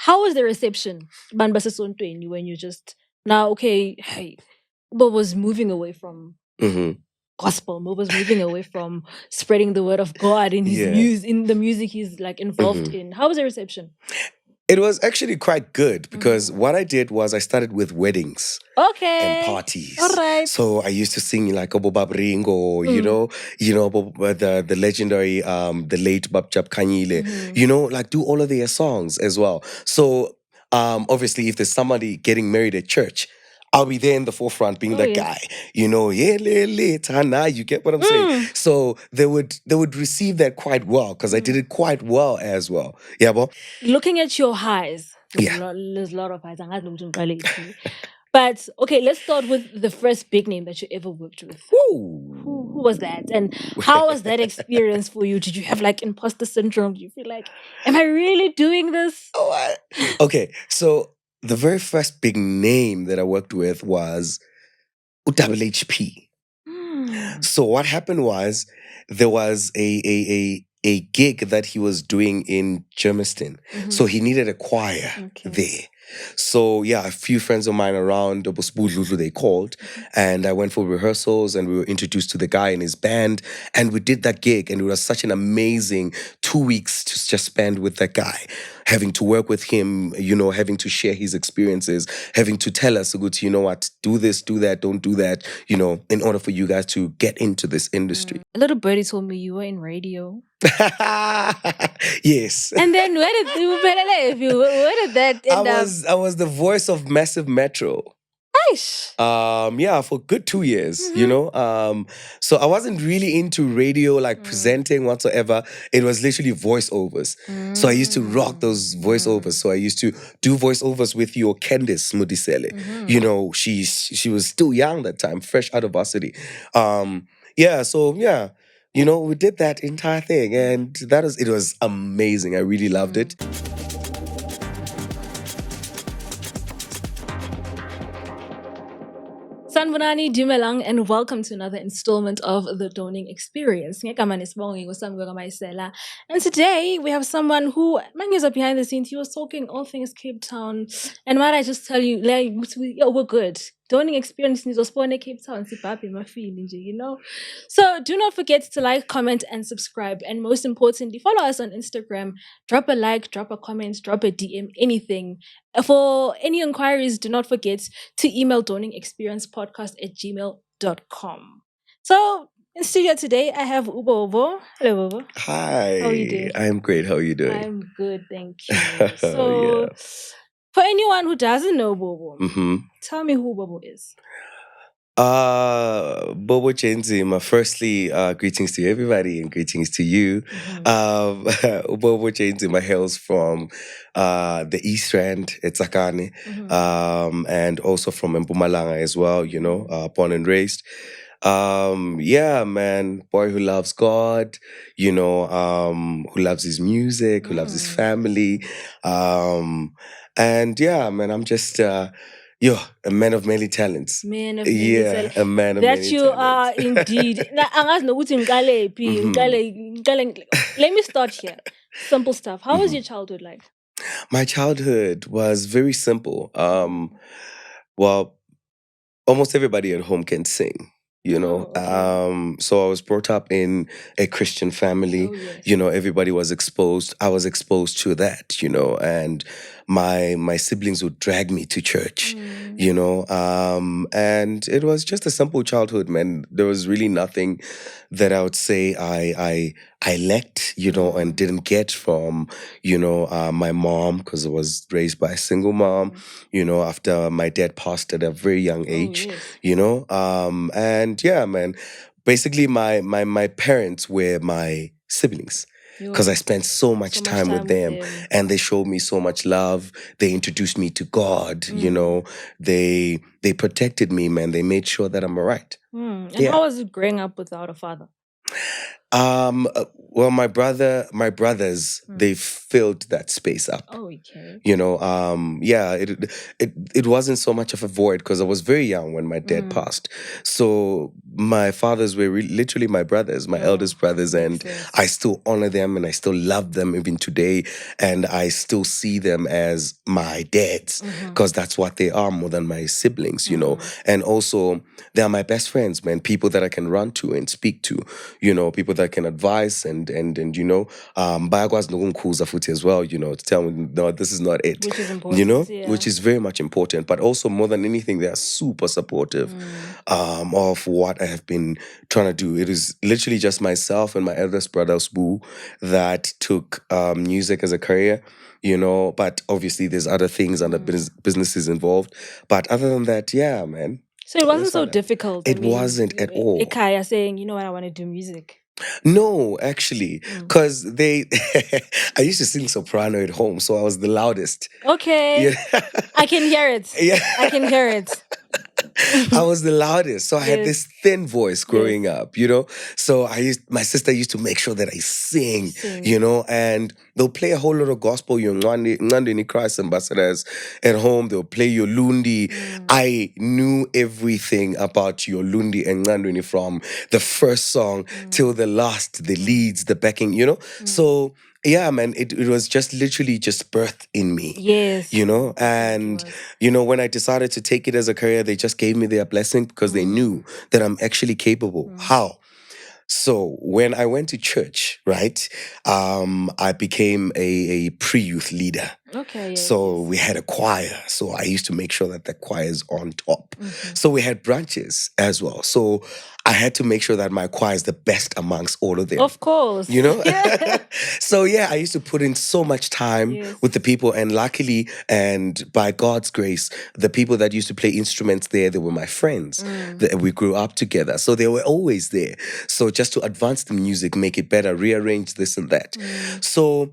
How was the reception, when you just now okay? Hey, Bob was moving away from gospel. Bob was moving away from spreading the word of God in his in the music he's like involved in. How was the reception? It was actually quite good because what I did was I started with weddings and parties. All right. So I used to sing like Obo Babringo, the legendary, the late Babjab Kanyile, like do all of their songs as well. So obviously, if there's somebody getting married at church, I'll be there in the forefront being that guy, Tana, you get what I'm saying? So they would receive that quite well because I did it quite well as well. Yeah, Bo? Looking at your highs, there's a lot of highs. But okay, let's start with the first big name that you ever worked with. Who was that? And how was that experience for you? Did you have like imposter syndrome? Do you feel like, am I really doing this? Okay, so the very first big name that I worked with was UWHP. So what happened was there was a gig that he was doing in Germiston. So he needed a choir there. So yeah, a few friends of mine around, they called, and I went for rehearsals and we were introduced to the guy and his band, and we did that gig, and it was such an amazing 2 weeks to just spend with that guy, having to work with him, having to share his experiences, having to tell us, you know what, do this, do that, don't do that, in order for you guys to get into this industry. A little birdie told me you were in radio. Yes. And then where did that end up? I was the voice of Massive Metro. Nice. For good 2 years, so I wasn't really into radio, like presenting whatsoever. It was literally voiceovers. So I used to rock those voiceovers. So I used to do voiceovers with your Candice Mudisele. She was still young that time, fresh out of varsity. We did that entire thing, and it was amazing. I really loved it. Sanbonani, Dumelang, and welcome to another installment of the Dawning Experience. Samke Maisela. And today we have someone who, up behind the scenes, he was talking all things Cape Town. And might I just tell you, we're good. Dawning Experience needs to spawn in Cape Town. So do not forget to like, comment, and subscribe. And most importantly, follow us on Instagram. Drop a like, drop a comment, drop a DM, anything. For any inquiries, do not forget to email dawningexperiencepodcast@gmail.com. So in studio today, I have Ubobo. Hello, Ubobo. Hi. How are you doing? I'm great. How are you doing? I'm good, thank you. So, for anyone who doesn't know Bobo, tell me who Bobo is. Bobo Jay Nzima. Firstly, greetings to everybody and greetings to you. Bobo Jay Nzima hails from the East Rand, Etzakane, and also from Mpumalanga as well, born and raised. Boy who loves God, who loves his music, who loves his family. I'm just a man of many talents. Man of many talents. A man of that many you talents. Are indeed. Let me start here. Simple stuff. How was your childhood like? My childhood was very simple. Almost everybody at home can sing. So I was brought up in a Christian family. Everybody was exposed. I was exposed to that, and my siblings would drag me to church, and it was just a simple childhood, man. There was really nothing that I would say I lacked, and didn't get from, my mom, because I was raised by a single mom, after my dad passed at a very young age, basically my parents were my siblings. Because I spent so much time with them, and they showed me so much love. They introduced me to God, They protected me, man. They made sure that I'm all right. And how was it growing up without a father? Well, my brothers, they filled that space up. Oh, okay. Yeah, it wasn't so much of a void because I was very young when my dad passed. So my fathers were literally my brothers, my eldest brothers, and I still honor them and I still love them even today, and I still see them as my dads because that's what they are more than my siblings, And also, they are my best friends, man. People that I can run to and speak to, people that can advise and bayakwazi nokungikhuza futhi as well, to tell me no, this is not it. Which is important, yeah. Which is very much important. But also more than anything, they are super supportive of what I have been trying to do. It is literally just myself and my eldest brother Sbu that took music as a career. But obviously there's other things and businesses involved. But other than that, yeah, man. So it wasn't so difficult. It wasn't at all. Ekaya saying, you know what, I want to do music. No, actually, because I used to sing soprano at home, so I was the loudest. Okay. Yeah. I can hear it. Yeah. I can hear it. I was the loudest. So I had this thin voice growing up, So my sister used to make sure that I sing. And they'll play a whole lot of gospel, Ngandini Christ ambassadors at home. They'll play your Lundi. I knew everything about your Lundi and Ngandini from the first song till the last, the leads, the backing, So yeah, man, it was just literally just birthed in me. Yes. And, when I decided to take it as a career, they just gave me their blessing because they knew that I'm actually capable. How? So when I went to church, right, I became a pre-youth leader. Okay. Yes, so we had a choir. So I used to make sure that the choir is on top. So we had branches as well. So I had to make sure that my choir is the best amongst all of them. Of course. So yeah, I used to put in so much time with the people, and luckily and by God's grace, the people that used to play instruments there, they were my friends. We grew up together. So they were always there. So just to advance the music, make it better, rearrange this and that. So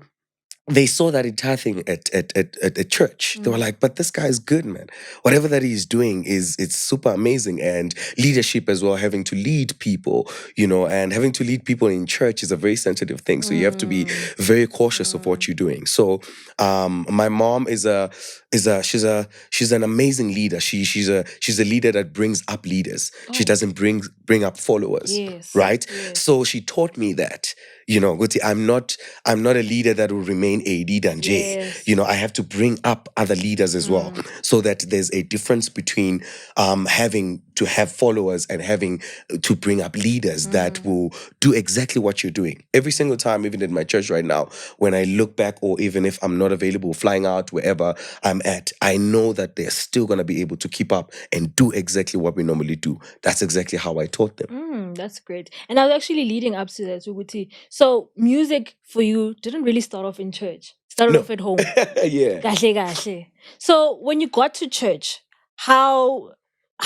they saw that entire thing at church. They were like, but this guy is good, man. Whatever that he's doing it's super amazing. And leadership as well, having to lead people, and having to lead people in church is a very sensitive thing. So you have to be very cautious of what you're doing. So my mom she's an amazing leader. She's a leader that brings up leaders. She doesn't bring up followers. Yes. Right? Yes. So she taught me that. Guti, I'm not a leader that will remain a leader and J. Yes. I have to bring up other leaders as well, so that there's a difference between having to have followers and having to bring up leaders that will do exactly what you're doing. Every single time, even in my church right now, when I look back, or even if I'm not available, flying out wherever I'm at, I know that they're still going to be able to keep up and do exactly what we normally do. That's exactly how I taught them. That's great. And I was actually leading up to that, Uguti. So music for you didn't really start off in church. Started off at home. Yeah. Kahle, kahle. So when you got to church, how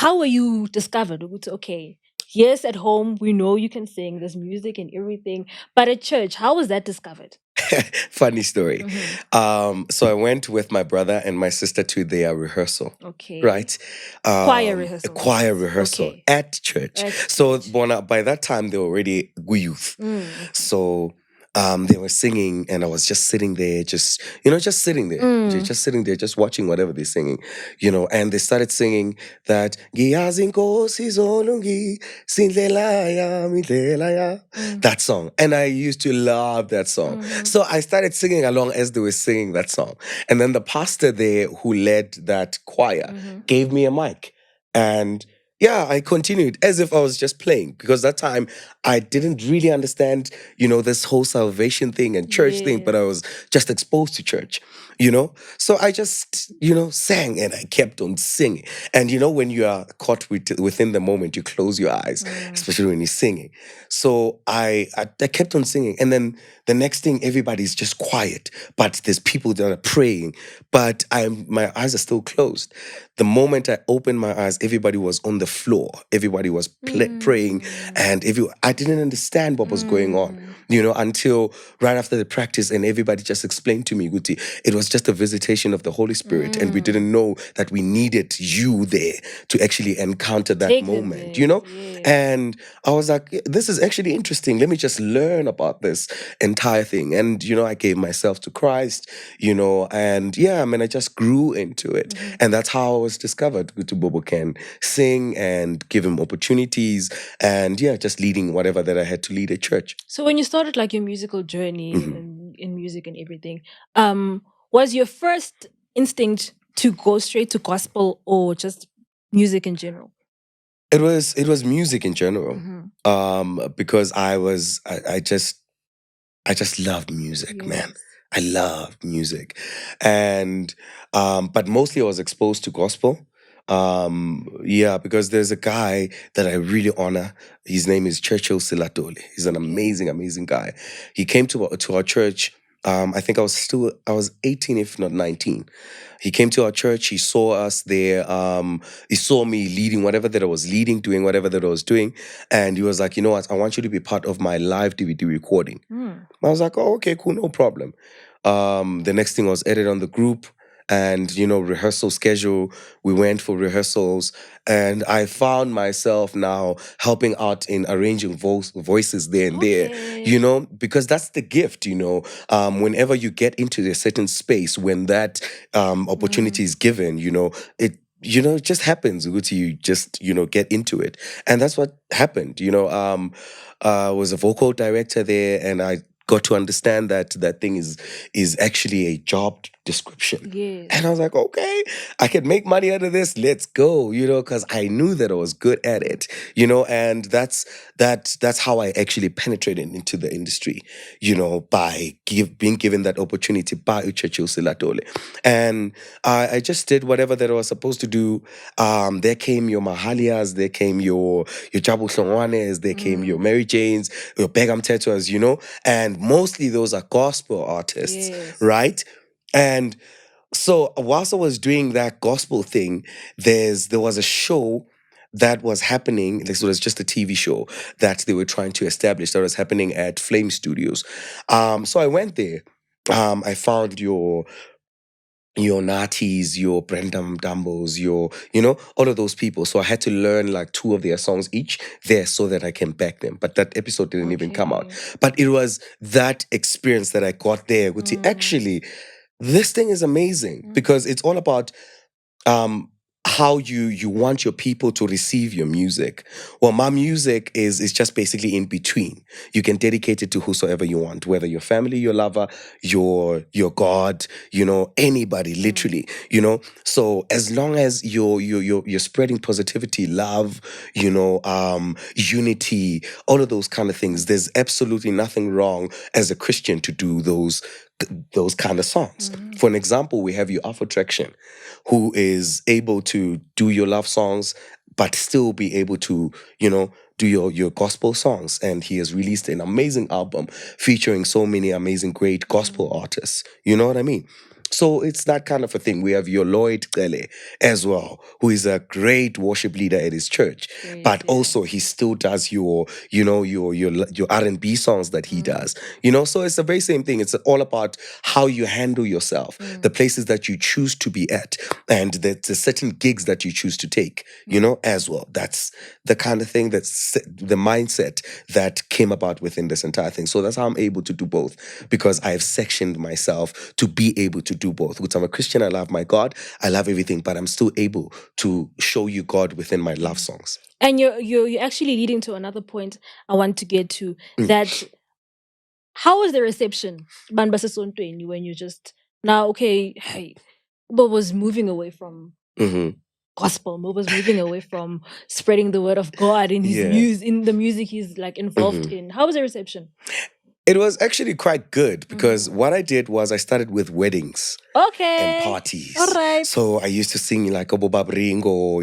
were you discovered? Uguti, okay, yes, at home we know you can sing, there's music and everything, but at church, how was that discovered? Funny story. So I went with my brother and my sister to their rehearsal. Okay. Right? Choir rehearsal. Choir rehearsal at church. So by that time, they were already youth. So they were singing, and I was just sitting there, just sitting there, just sitting there, just watching whatever they're singing, and they started singing that that song. And I used to love that song. So I started singing along as they were singing that song. And then the pastor there who led that choir gave me a mic. And yeah, I continued as if I was just playing, because that time I didn't really understand, this whole salvation thing and church thing, but I was just exposed to church, So I just, sang, and I kept on singing. And when you are caught within the moment, you close your eyes, especially when you're singing. So I kept on singing. And then the next thing, everybody's just quiet, but there's people that are praying, but my eyes are still closed. The moment I opened my eyes, everybody was on the floor. Everybody was praying, and I didn't understand what was going on, until right after the practice, and everybody just explained to me, Guti, it was just a visitation of the Holy Spirit, and we didn't know that we needed you there to actually encounter that Take them moment, there, yeah. And I was like, this is actually interesting. Let me just learn about this entire thing. And, I gave myself to Christ, and yeah, I mean, I just grew into it. And that's how I was discovered. Guti Bobo can sing and give him opportunities, and yeah, just leading whatever that I had to lead at church. So when you started like your musical journey in music and everything, was your first instinct to go straight to gospel or just music in general? It was music in general. Because I just love music, man. I love music. And but mostly I was exposed to gospel. Because there's a guy that I really honor. His name is Churchill Silatole. He's an amazing, amazing guy. He came to our church. I think I was 18, if not 19. He came to our church. He saw us there. He saw me leading whatever that I was leading, doing whatever that I was doing. And he was like, you know what? I want you to be part of my live DVD recording. I was like, oh, okay, cool, no problem. The next thing was edit on the group and, rehearsal schedule. We went for rehearsals, and I found myself now helping out in arranging voices there and there, because that's the gift, whenever you get into a certain space, when that opportunity is given, it just happens. You just, get into it. And that's what happened. I was a vocal director there, and I got to understand that that thing is actually a job description. Yes. And I was like, okay, I can make money out of this. Let's go, because I knew that I was good at it, and that's how I actually penetrated into the industry, by being given that opportunity by Uchechil Silatole. And I just did whatever that I was supposed to do. There came your Mahalias, there came your Jabu Songwanes, there came your Mary Janes, your Begam Tetuas, and mostly those are gospel artists, right? And so whilst I was doing that gospel thing, there was a show that was happening. This was just a TV show that they were trying to establish that was happening at Flame Studios. So I went there. I found your Natis, your Brendam Dumbos, all of those people. So I had to learn like 2 of their songs each there so that I can back them. But that episode didn't even come out. But it was that experience that I got there. Actually, this thing is amazing because it's all about how you want your people to receive your music. Well, my music is just basically in between. You can dedicate it to whosoever you want, whether your family, your lover, your God, anybody, literally, So as long as you're spreading positivity, love, unity, all of those kind of things, there's absolutely nothing wrong as a Christian to do those kind of songs. For an example, we have your Afro Traction, who is able to do your love songs, but still be able to, do your gospel songs. And he has released an amazing album featuring so many amazing, great gospel artists. You know what I mean? So it's that kind of a thing. We have your Lloyd Kele as well, who is a great worship leader at his church, but also he still does your R&B songs that he does. So it's the very same thing. It's all about how you handle yourself, the places that you choose to be at, and the certain gigs that you choose to take. As well. That's the kind of thing that's the mindset that came about within this entire thing. So that's how I'm able to do both, because I've sectioned myself to be able to do both. Because I'm a Christian, I love my God, I love everything, but I'm still able to show you God within my love songs. And you're actually leading to another point I want to get to, that how was the reception when you just now, okay, hey, Bob was moving away from gospel, Bob was moving away from spreading the word of God in his in the music he's like involved in. How was the reception? It was actually quite good, because what I did was I started with weddings and parties. All right. So I used to sing like Obo Babringo,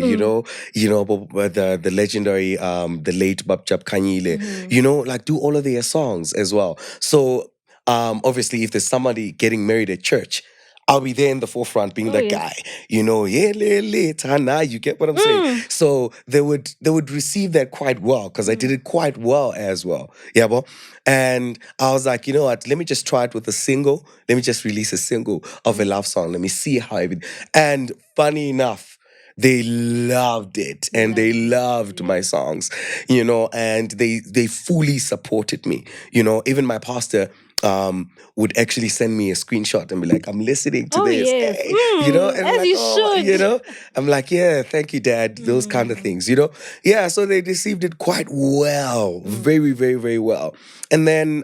the legendary, the late Babjab Kanyile, like do all of their songs as well. So obviously, if there's somebody getting married at church, I'll be there in the forefront being Oh, that yes. guy, yeah, Tana, you get what I'm saying? So they would receive that quite well because I did it quite well as well. Yeah, well. And I was like, you know what, let me just try it with a single. Let me just release a single of a love song. Let me see how it. And funny enough, they loved it and they loved my songs, and they fully supported me. Even my pastor would actually send me a screenshot and be like, I'm listening to Oh, this. yes. Hey, and I'm As like, you oh, should. I'm like, yeah, thank you, Dad. Those kind of things. Yeah, so they received it quite well, very, very, very well. And then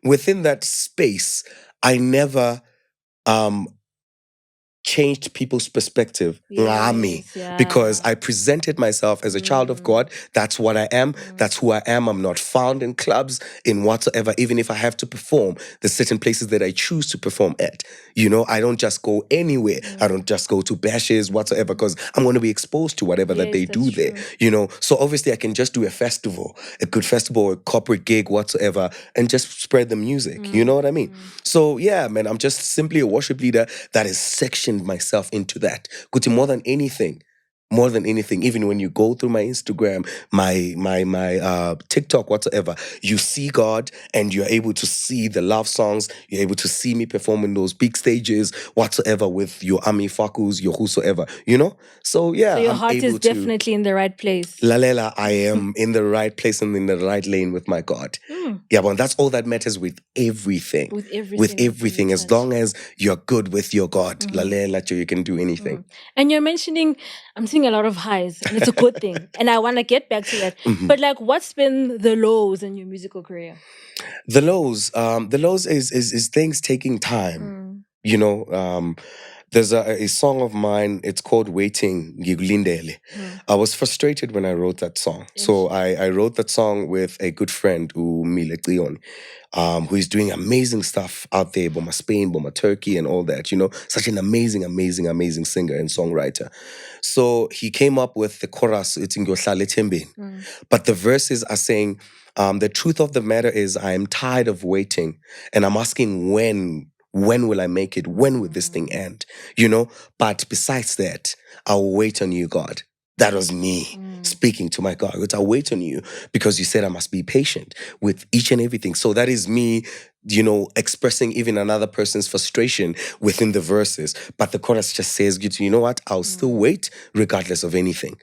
within that space, I never um changed people's perspective ngami, Yes, yeah. because I presented myself as a child of God. That's what I am. That's who I am. I'm not found in clubs, in whatsoever. Even if I have to perform, there's certain places that I choose to perform at. I don't just go anywhere. I don't just go to bashes whatsoever because I'm going to be exposed to whatever that Yes, they that's do there. true. So obviously I can just do a festival, a good festival, a corporate gig whatsoever, and just spread the music. You know what I mean? So yeah, man, I'm just simply a worship leader that has sectioned myself into that. Kuti, more than anything, even when you go through my Instagram, my TikTok, whatsoever, you see God and you're able to see the love songs. You're able to see me perform in those big stages, whatsoever, with your Ami Fakus, your whosoever. So yeah, So your I'm heart is able to. definitely in the right place. Lalela, I am in the right place and in the right lane with my God. Yeah, but that's all that matters with everything. With every With single thing you everything, as touch. long as you're good with your God, Lalela, you can do anything. And you're mentioning, I'm seeing a lot of highs, and it's a good thing. And I want to get back to that. But what's been the lows in your musical career? The lows is things taking time. There's a song of mine, it's called Waiting Ngigulindele. I was frustrated when I wrote that song. So I wrote that song with a good friend, Umile Cleon, who is doing amazing stuff out there, Boma Spain, Boma Turkey, and all that. Such an amazing, amazing, amazing singer and songwriter. So he came up with the chorus, it's in Ngohlale Thembeni. But the verses are saying, the truth of the matter is I'm tired of waiting, and I'm asking when will I make it? When will this thing end? But besides that, I'll wait on you, God. That was me speaking to my God. I'll wait on you because you said I must be patient with each and everything. So that is me, expressing even another person's frustration within the verses. But the chorus just says, you know what? I'll still wait regardless of anything.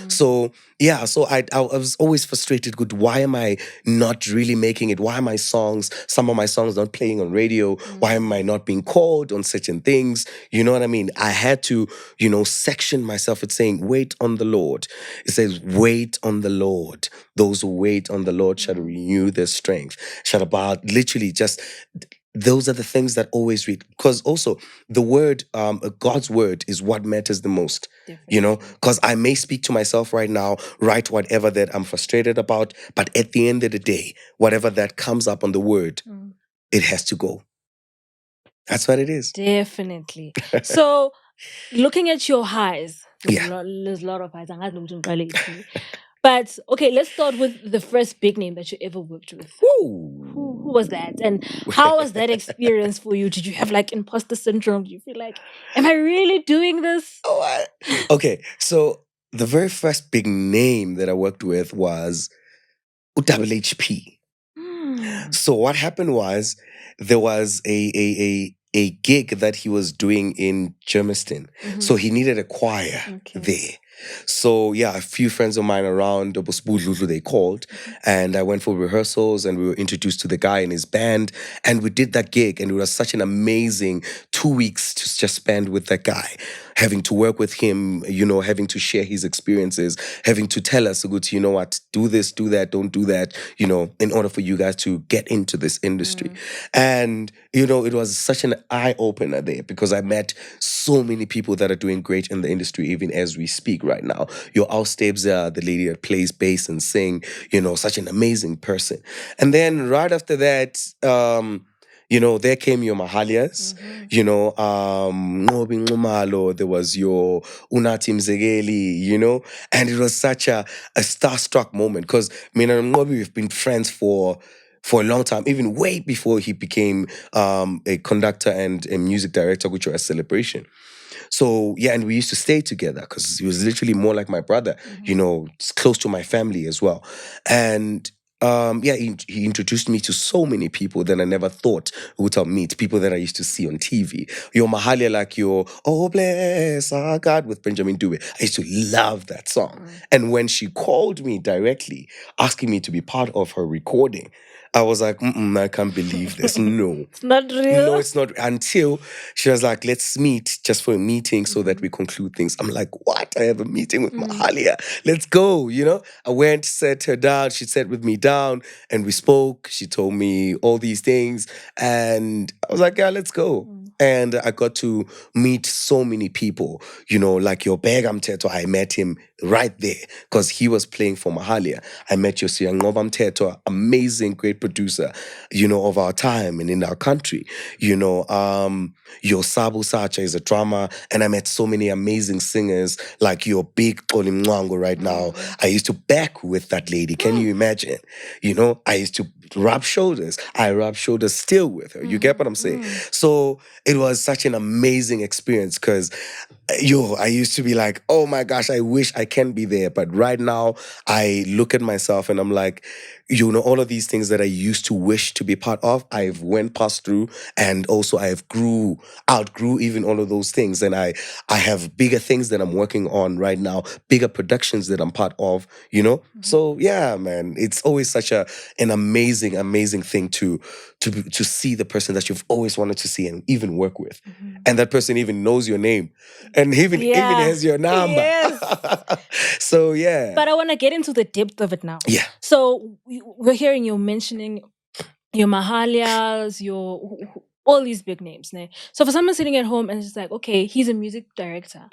So yeah, so I was always frustrated. Good, why am I not really making it? Why are some of my songs not playing on radio? Why am I not being called on certain things? You know what I mean? I had to, section myself. It's saying, wait on the Lord. It says, wait on the Lord. Those who wait on the Lord shall renew their strength. Shall about literally just. Those are the things that always read, because also the word, God's word, is what matters the most. Because I may speak to myself right now, write whatever that I'm frustrated about, but at the end of the day, whatever that comes up on the word, it has to go. That's what it is. Definitely. So, looking at your highs, there's, Yeah. there's a lot of highs. But okay, let's start with the first big name that you ever worked with. Who was that? And how was that experience for you? Did you have imposter syndrome? Do you feel like, am I really doing this? Okay, so the very first big name that I worked with was UPbringing. So what happened was there was a gig that he was doing in Germiston. So he needed a choir there. So yeah, a few friends of mine around Obosbudlulu, they called, and I went for rehearsals and we were introduced to the guy and his band, and we did that gig, and it was such an amazing 2 weeks to just spend with that guy, having to work with him, having to share his experiences, having to tell us, you know what, do this, do that, don't do that, in order for you guys to get into this industry. And, it was such an eye-opener there because I met so many people that are doing great in the industry, even as we speak right now. Your Austabes, the lady that plays bass and sing, such an amazing person. And then right after that, there came your Mahalias, Ngobi Nxumalo, there was your Unathi Mzekeli, and it was such a starstruck moment because me and Ngobi, we've been friends for for a long time, even way before he became a conductor and a music director, which was a celebration. So yeah, and we used to stay together because he was literally more like my brother, it's close to my family as well. And yeah, he introduced me to so many people that I never thought would I meet. People that I used to see on TV. Your Mahalia, like your Oh Bless Our God with Benjamin Dube. I used to love that song. And when she called me directly, asking me to be part of her recording, I was like, I can't believe this. No. It's not real. No, it's not. Until she was like, let's meet just for a meeting so that we conclude things. I'm like, what? I have a meeting with Mahalia. Let's go, I went, sat her down. She sat with me down and we spoke. She told me all these things. And I was like, yeah, let's go. And I got to meet so many people, like your Begam Teto. I met him right there because he was playing for Mahalia. I met your Ngobam Teto, amazing, great producer, of our time and in our country. Your Sabu Sacha is a drummer, and I met so many amazing singers like your big Olim Mwango right now. I used to back with that lady. Can you imagine? I used to rub shoulders. I rub shoulders still with her. You get what I'm saying? So it was such an amazing experience because I used to be like, oh my gosh, I wish I can be there. But right now, I look at myself and I'm like, all of these things that I used to wish to be part of, I've went past through, and also I've outgrew even all of those things. And I have bigger things that I'm working on right now, bigger productions that I'm part of. So yeah, man, it's always such an amazing thing to see the person that you've always wanted to see and even work with. And that person even knows your name and even has your number. Yes. So yeah. But I want to get into the depth of it now. Yeah. So we're hearing you mentioning your Mahalias, all these big names. Ne? So for someone sitting at home and it's like, okay, he's a music director.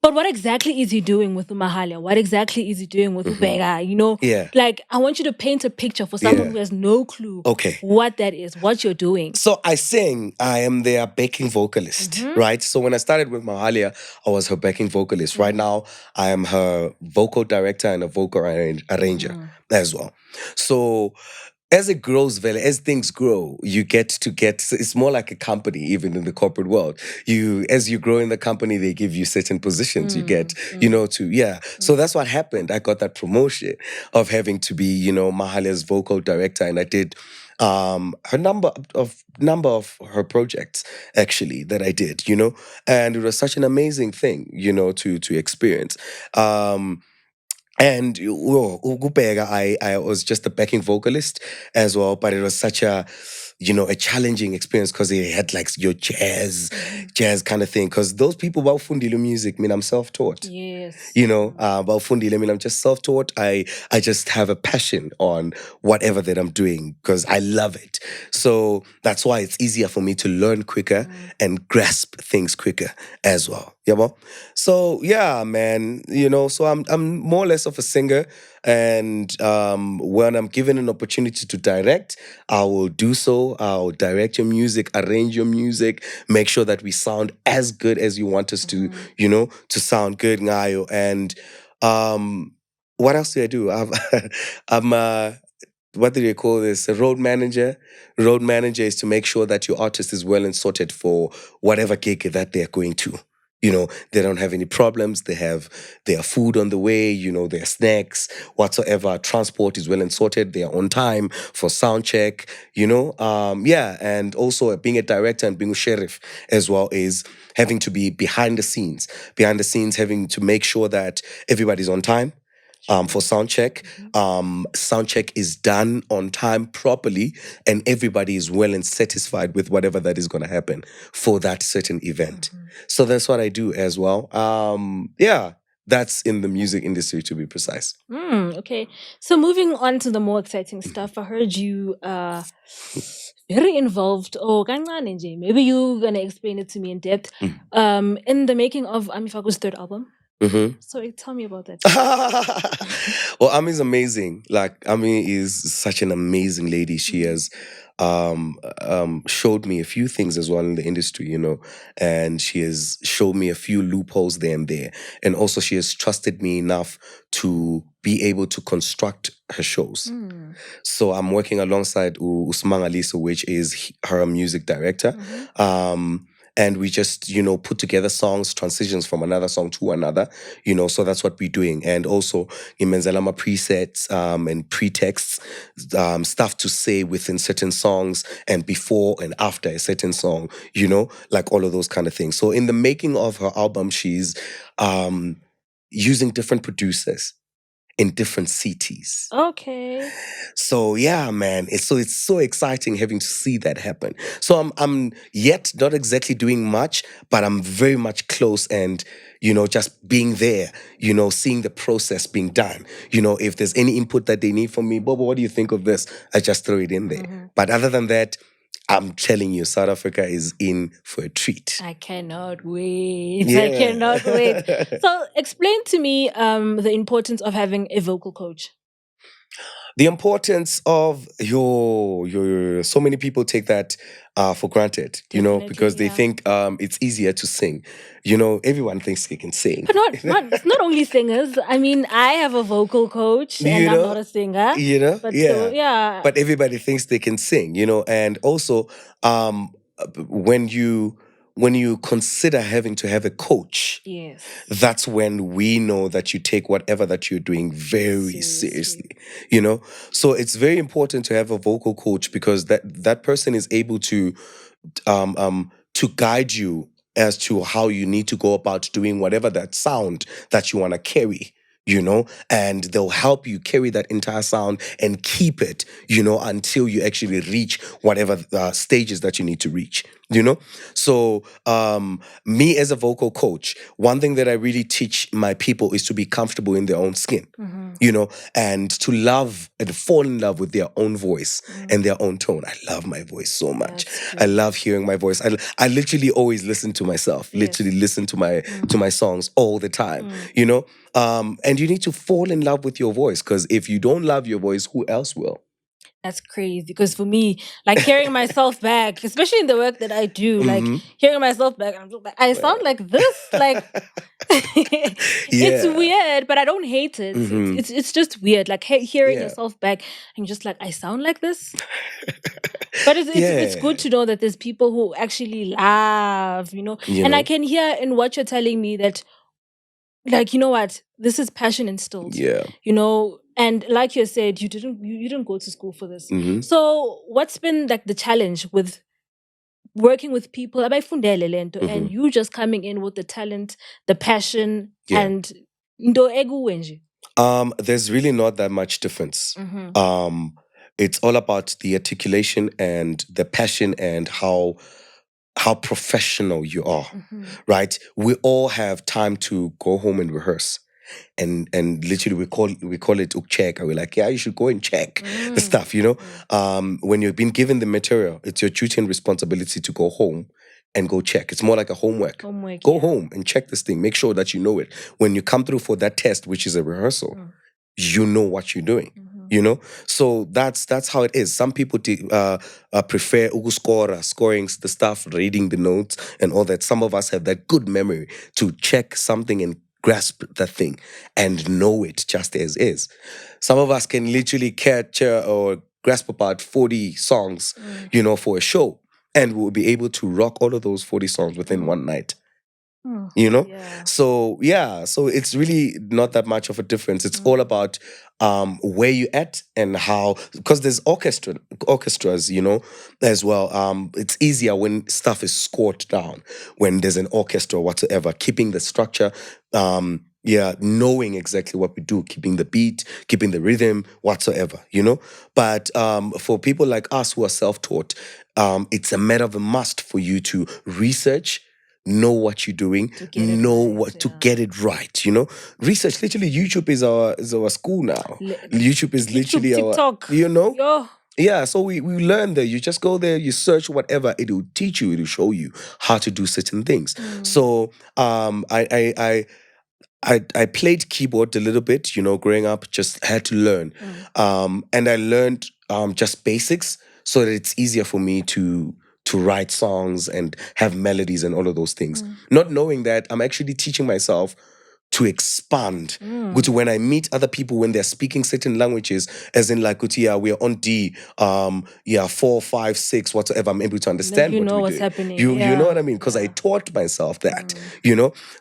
But what exactly is he doing with the Mahalia? What exactly is he doing with Ubega? Yeah. Like, I want you to paint a picture for someone who has no clue what that is, what you're doing. So I sing, I am their backing vocalist, right? So when I started with Mahalia, I was her backing vocalist. Right now, I am her vocal director and a vocal arranger as well. So as it grows, Vele, as things grow, you get, it's more like a company, even in the corporate world. As you grow in the company, they give you certain positions. You get, So that's what happened. I got that promotion of having to be, Mahalia's vocal director. And I did her number of her projects actually that I did, and it was such an amazing thing, to experience. And Ugubega, I was just a backing vocalist as well, but it was such a challenging experience because it had like your jazz kind of thing. Because those people about Fundile music, I'm self-taught. Yes. About Fundile, I'm just self-taught. I just have a passion on whatever that I'm doing because I love it. So that's why it's easier for me to learn quicker and grasp things quicker as well. Yeah, so yeah, man, so I'm more or less of a singer, and when I'm given an opportunity to direct, I will do so. I'll direct your music, arrange your music, make sure that we sound as good as you want us to, to sound good, Ngayo. And what else do I do? I'm what do they call this? A road manager. Road manager is to make sure that your artist is well and sorted for whatever gig that they're going to. They don't have any problems. They have their food on the way, their snacks, whatsoever. Transport is well and sorted. They are on time for sound check, and also being a director and being a sheriff as well is having to be behind the scenes, having to make sure that everybody's on time. For sound check. Sound check is done on time properly, and everybody is well and satisfied with whatever that is going to happen for that certain event. So that's what I do as well. That's in the music industry, to be precise. Okay. So moving on to the more exciting stuff, I heard you very involved. Oh, maybe you're gonna explain it to me in depth. In the making of Amifaku's third album. Mm-hmm. So tell me about that. Well, Ami's amazing. Like, Ami is such an amazing lady. She has showed me a few things as well in the industry, and she has showed me a few loopholes there and there. And also, she has trusted me enough to be able to construct her shows. So I'm working alongside Usman Aliso, which is her music director. And we just, put together songs, transitions from another song to another, so that's what we're doing. And also in Menzalama presets and pretexts, stuff to say within certain songs and before and after a certain song, like all of those kind of things. So in the making of her album, she's using different producers in different cities. Okay. So yeah, man, it's so exciting having to see that happen. So I'm yet not exactly doing much, but I'm very much close and just being there, seeing the process being done. If there's any input that they need from me, Bobo, what do you think of this? I just throw it in there. But other than that, I'm telling you, South Africa is in for a treat. I cannot wait. Yeah. I cannot wait. So explain to me the importance of having a vocal coach. The importance of your so many people take that for granted, Definitely, because they yeah. think it's easier to sing. Everyone thinks they can sing. But not only singers. I mean, I have a vocal coach and I'm not a singer. But yeah. so, yeah. But everybody thinks they can sing, and also when you consider having to have a coach, Yes. that's when we know that you take whatever that you're doing very seriously. So it's very important to have a vocal coach, because that person is able to guide you as to how you need to go about doing whatever that sound that you want to carry. And they'll help you carry that entire sound and keep it, until you actually reach whatever stages that you need to reach. So me as a vocal coach, one thing that I really teach my people is to be comfortable in their own skin, and to love and fall in love with their own voice and their own tone. I love my voice so much. I love hearing my voice. I literally always listen to myself, literally listen to my songs all the time, and you need to fall in love with your voice, because if you don't love your voice, who else will? That's crazy, because for me, like hearing myself back, especially in the work that I do, like hearing myself back, I'm just like, I sound like this, like it's weird, but I don't hate it. It's just weird, like hearing yourself back and just like, I sound like this. But it's good to know that there's people who actually laugh, and I can hear in what you're telling me that, like, you know what, this is passion instilled. And like you said, you didn't go to school for this. So what's been like the challenge with working with people and you just coming in with the talent, the passion, and there's really not that much difference. It's all about the articulation and the passion and how professional you are, right? We all have time to go home and rehearse. And literally we call it check. We're like, yeah, you should go and check the stuff, when you've been given the material, it's your duty and responsibility to go home and go check. It's more like a homework. Go home and check this thing. Make sure that you know it. When you come through for that test, which is a rehearsal, you know what you're doing. So that's how it is. Some people prefer scoring the stuff, reading the notes and all that. Some of us have that good memory to check something and grasp that thing and know it just as is. Some of us can literally capture or grasp about 40 songs, for a show, and we'll be able to rock all of those 40 songs within one night. So it's really not that much of a difference. It's all about where you at and how, because there's orchestras, as well. It's easier when stuff is scored down, when there's an orchestra whatsoever, keeping the structure, knowing exactly what we do, keeping the beat, keeping the rhythm, whatsoever, But for people like us who are self-taught, it's a matter of a must for you to research, know what you're doing, to get it right, Research, literally, YouTube is our school now. YouTube is literally TikTok. Yeah, so we learn that you just go there, you search whatever, it will teach you, it will show you how to do certain things. So I played keyboard a little bit, growing up, just had to learn. And I learned just basics so that it's easier for me to write songs and have melodies and all of those things. Not knowing that I'm actually teaching myself to expand. Guti, when I meet other people when they're speaking certain languages, as in like Guti, yeah, we're on D, 4, 5, 6, whatever, I'm able to understand you what know we're what's doing. happening. You know what I mean? Because I taught myself that,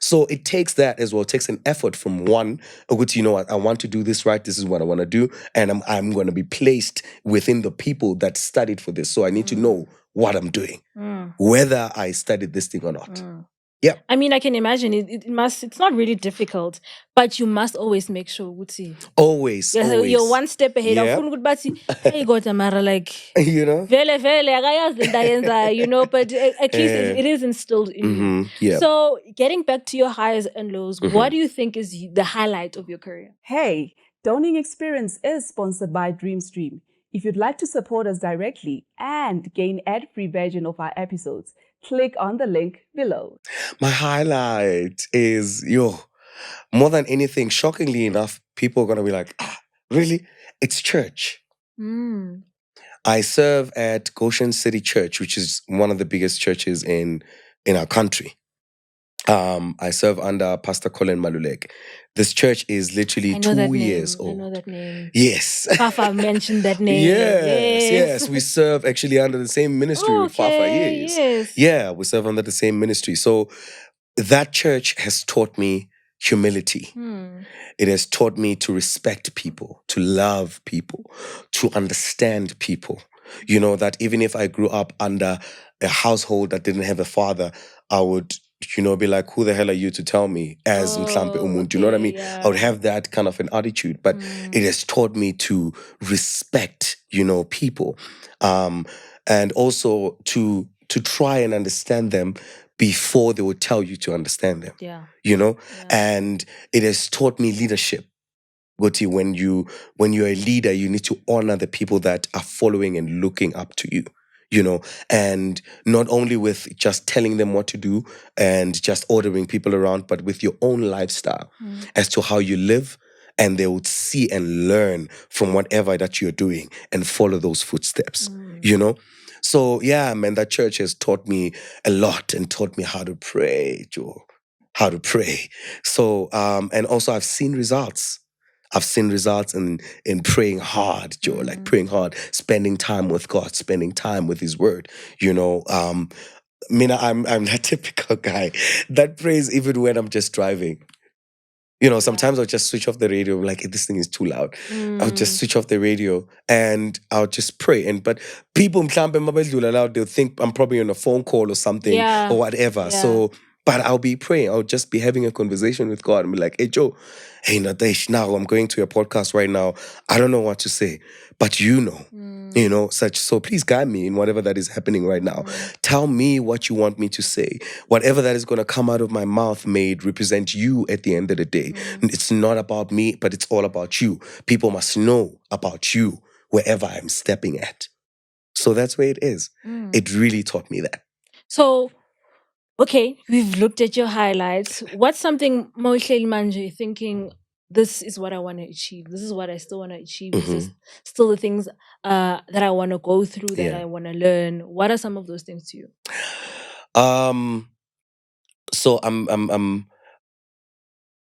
So it takes that as well. It takes an effort from one, Guti, you know what, I want to do this right, this is what I want to do, and I'm going to be placed within the people that studied for this. So I need to know what I'm doing, whether I studied this thing or not. Yeah. I mean, I can imagine it's not really difficult, but you must always make sure, Uti. Always. You're one step ahead. Yeah. Hey, God, Amara, like, vele, but at least it is instilled in you. Yeah. So, getting back to your highs and lows, what do you think is the highlight of your career? Hey, Downing Experience is sponsored by Dreamstream. If you'd like to support us directly and gain ad-free version of our episodes, click on the link below. My highlight is, more than anything, shockingly enough, people are going to be like, really? It's church. I serve at Goshen City Church, which is one of the biggest churches in our country. I serve under Pastor Colin Malulek. This church is literally 2 years old. I know that name. Yes. Fafa mentioned that name. Yes. We serve actually under the same ministry with Fafa. Yes. Yeah, we serve under the same ministry. So that church has taught me humility. It has taught me to respect people, to love people, to understand people. That even if I grew up under a household that didn't have a father, I would, be like, who the hell are you to tell me as Mhlampe umuntu? You know what I mean? Yeah. I would have that kind of an attitude, but it has taught me to respect, people. And also to try and understand them before they would tell you to understand them. Yeah. And it has taught me leadership. Goti, when you're a leader, you need to honor the people that are following and looking up to you. And not only with just telling them what to do and just ordering people around, but with your own lifestyle as to how you live, and they would see and learn from whatever that you're doing and follow those footsteps, So yeah, man, that church has taught me a lot and taught me how to pray, Joe. How to pray. So, and also I've seen results. I've seen results in praying hard, Joe, like praying hard, spending time with God, spending time with His Word. Mina, I'm that typical guy that prays even when I'm just driving. Sometimes I'll just switch off the radio. I'm like, hey, this thing is too loud. I'll just switch off the radio and I'll just pray. But people, they'll think I'm probably on a phone call or something or whatever. Yeah. So, but I'll be praying. I'll just be having a conversation with God and be like, hey, Joe, hey, Nadesh, now I'm going to your podcast right now. I don't know what to say, but so please guide me in whatever that is happening right now. Tell me what you want me to say. Whatever that is going to come out of my mouth may represent you at the end of the day. It's not about me, but it's all about you. People must know about you wherever I'm stepping at. So that's where it is. It really taught me that. So, okay, we've looked at your highlights. What's something Moihleli Manje thinking, this is what I want to achieve. This is what I still want to achieve. This is still the things that I want to go through, that I want to learn. What are some of those things to you? So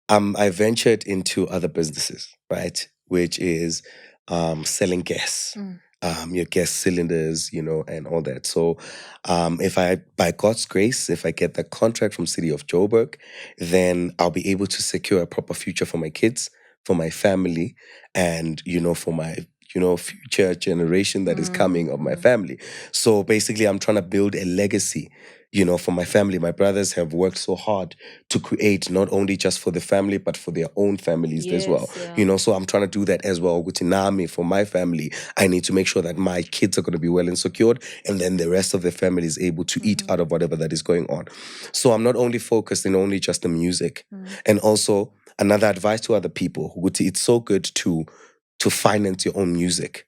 I ventured into other businesses, right? Which is selling gas. Your gas cylinders, and all that. So if by God's grace, if I get the contract from City of Joburg, then I'll be able to secure a proper future for my kids, for my family, and, for my, future generation that is coming of my family. So basically, I'm trying to build a legacy, for my family. My brothers have worked so hard to create not only just for the family, but for their own families as well. Yeah. So I'm trying to do that as well. With Nami, for my family, I need to make sure that my kids are going to be well and secured, and then the rest of the family is able to eat out of whatever that is going on. So I'm not only focused in only just the music. And also, another advice to other people, it's so good to finance your own music.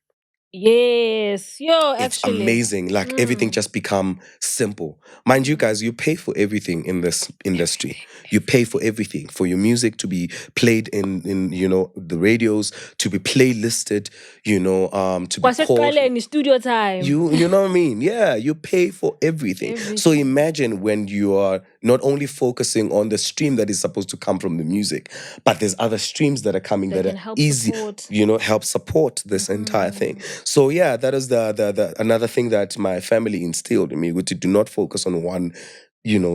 Yes. Yo, It's actually. amazing. Like everything just become simple. Mind you guys, you pay for everything in this industry. You pay for everything, for your music to be played in the radios, to be playlisted, to be called. Kwasekuqaleni studio time. You know what I mean? Yeah, you pay for everything. So Everything. imagine when you are not only focusing on the stream that is supposed to come from the music, but there's other streams that are coming That that can are help easy, support. help support this entire thing. So yeah, that is the another thing that my family instilled in me, which to do not focus on one,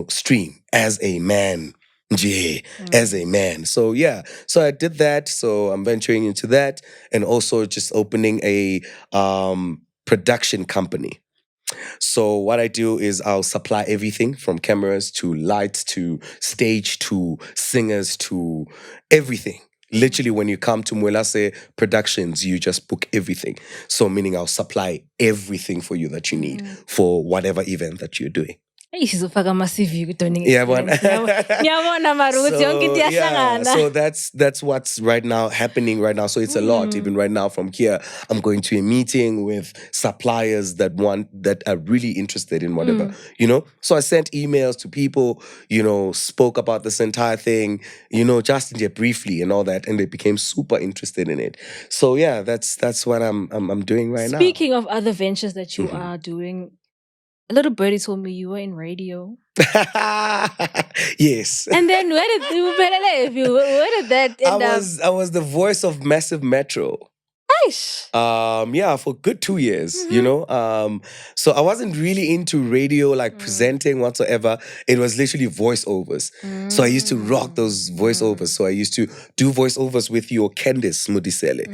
stream as a man. Yeah, as a man. So yeah, so I did that. So I'm venturing into that, and also just opening a production company. So what I do is I'll supply everything from cameras to lights to stage to singers to everything. Literally, when you come to Mwelase Productions, you just book everything. So meaning I'll supply everything for you that you need for whatever event that you're doing. Hey, sizofaka ama-CV ku-Doning Yeah, Experience. Ngiyabona mara ukuthi yonke into iyahlangana. so that's what's right now happening right now. So it's a lot. Even right now from here, I'm going to a meeting with suppliers that are really interested in whatever, So I sent emails to people, spoke about this entire thing, just briefly and all that, and they became super interested in it. So yeah, that's what I'm doing right now. Speaking of other ventures that you are doing, a little birdie told me you were in radio. Yes. And then where did that end up? I was the voice of Massive Metro. Nice. For good 2 years, so I wasn't really into radio, like presenting whatsoever. It was literally voiceovers. So I used to rock those voiceovers. So I used to do voiceovers with your Candice Mudisele.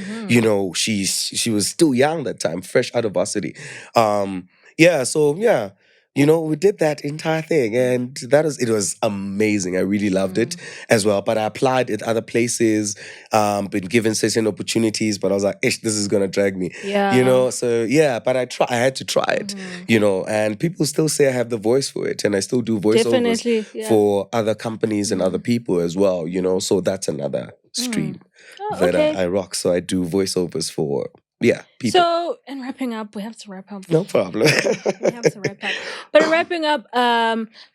She was still young that time, fresh out of varsity. We did that entire thing, and it was amazing. I really loved it as well. But I applied at other places, been given certain opportunities, but I was like, ish, this is gonna drag me. Yeah. So yeah, but I had to try it, and people still say I have the voice for it, and I still do voiceovers for other companies and other people as well, so that's another stream that I rock. So I do voiceovers for people. So, in wrapping up, we have to wrap up. No problem. We have to wrap up. But in wrapping up,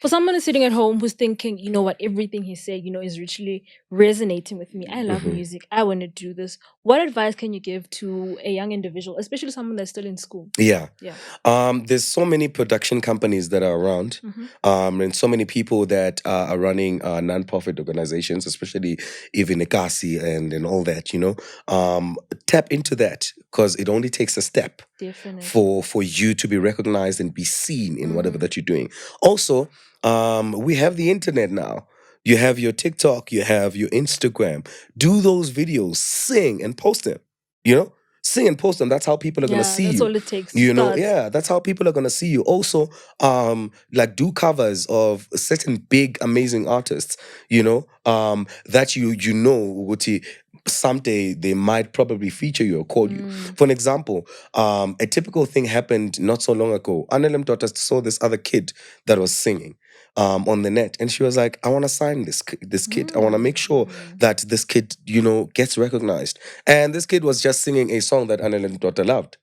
for someone who's sitting at home who's thinking, you know what, everything he said, is really resonating with me. I love music. I want to do this. What advice can you give to a young individual, especially someone that's still in school? Yeah. There's so many production companies that are around, and so many people that are running non-profit organizations, especially even Ekasi and all that, tap into that, because it only takes a step for you to be recognized and be seen in whatever that you're doing. Also, we have the internet now. You have your TikTok, you have your Instagram. Do those videos, sing and post them. Sing and post them. That's how people are gonna see you. That's all it takes. That's how people are gonna see you. Also, like do covers of certain big, amazing artists. That Uguti, someday they might probably feature you or call you. For an example, a typical thing happened not so long ago. Annelem daughter saw this other kid that was singing on the net, and she was like, I want to sign this kid. I want to make sure that this kid, gets recognized. And this kid was just singing a song that Annelem daughter loved.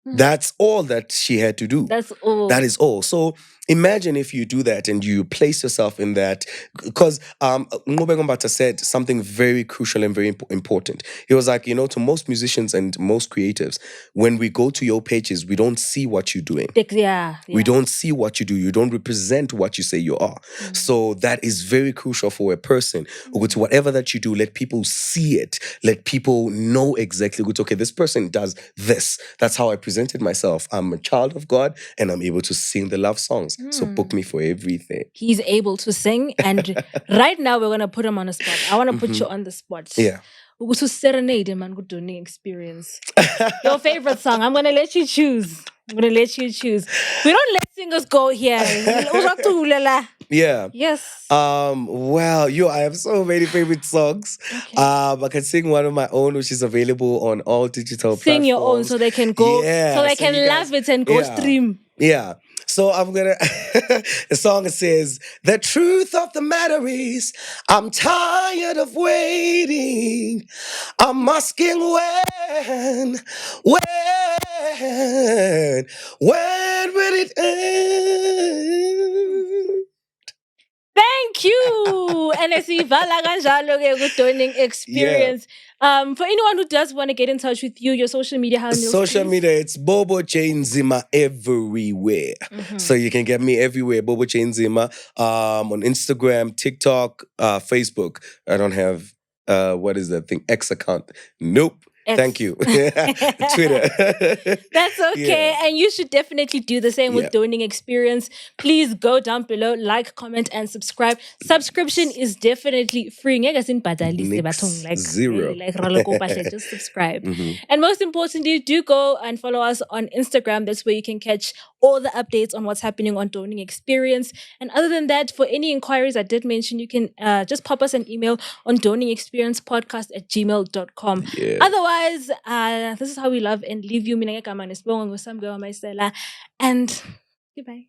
That's all that she had to do. That's all. That is all. So imagine if you do that and you place yourself in that, because Ngobe said something very crucial and very important. He was like, to most musicians and most creatives, when we go to your pages, we don't see what you're doing. We don't see what you do. You don't represent what you say you are. So that is very crucial for a person. With whatever that you do, let people see it. Let people know exactly, okay, this person does this. That's how I presented myself. I'm a child of God and I'm able to sing the love songs. So book me for everything. He's able to sing, and right now we're gonna put him on the spot. I want to put you on the spot. Yeah. To serenade him and good Doning Experience. Your favorite song. I'm gonna let you choose. We don't let singers go here. Yeah. Yes. I have so many favorite songs. Okay. I can sing one of my own, which is available on all digital platforms. Sing your own so they can go, so they can love it and go stream. Yeah. So I'm gonna the song says, the truth of the matter is I'm tired of waiting. I'm asking when, when will it end? Thank you. And sivala kanjalo-ke ku-Donning Yeah. Experience. For anyone who does want to get in touch with you, your social media handles, Social please. media, it's Bobo Jay Nzima everywhere. So you can get me everywhere, Bobo Jay Nzima, on Instagram, TikTok, Facebook. I don't have what is that thing? X account. Nope. X. Thank you. Twitter. That's okay. Yeah. And you should definitely do the same with Yeah. Donning Experience. Please go down below, like, comment, and subscribe. Subscription is definitely free. Ngeke sinibhadalise Nix, bathong, like, zero. like ralo kopa hle, just subscribe. Mhm. And most importantly, do go and follow us on Instagram. That's where you can catch all the updates on what's happening on Donning Experience. And other than that, for any inquiries I did mention, you can just pop us an email on donningexperiencepodcast@gmail.com. Yeah. Otherwise, this is how we love and leave you. Mina ngegama Artist Bobo Jay Nzima, and goodbye.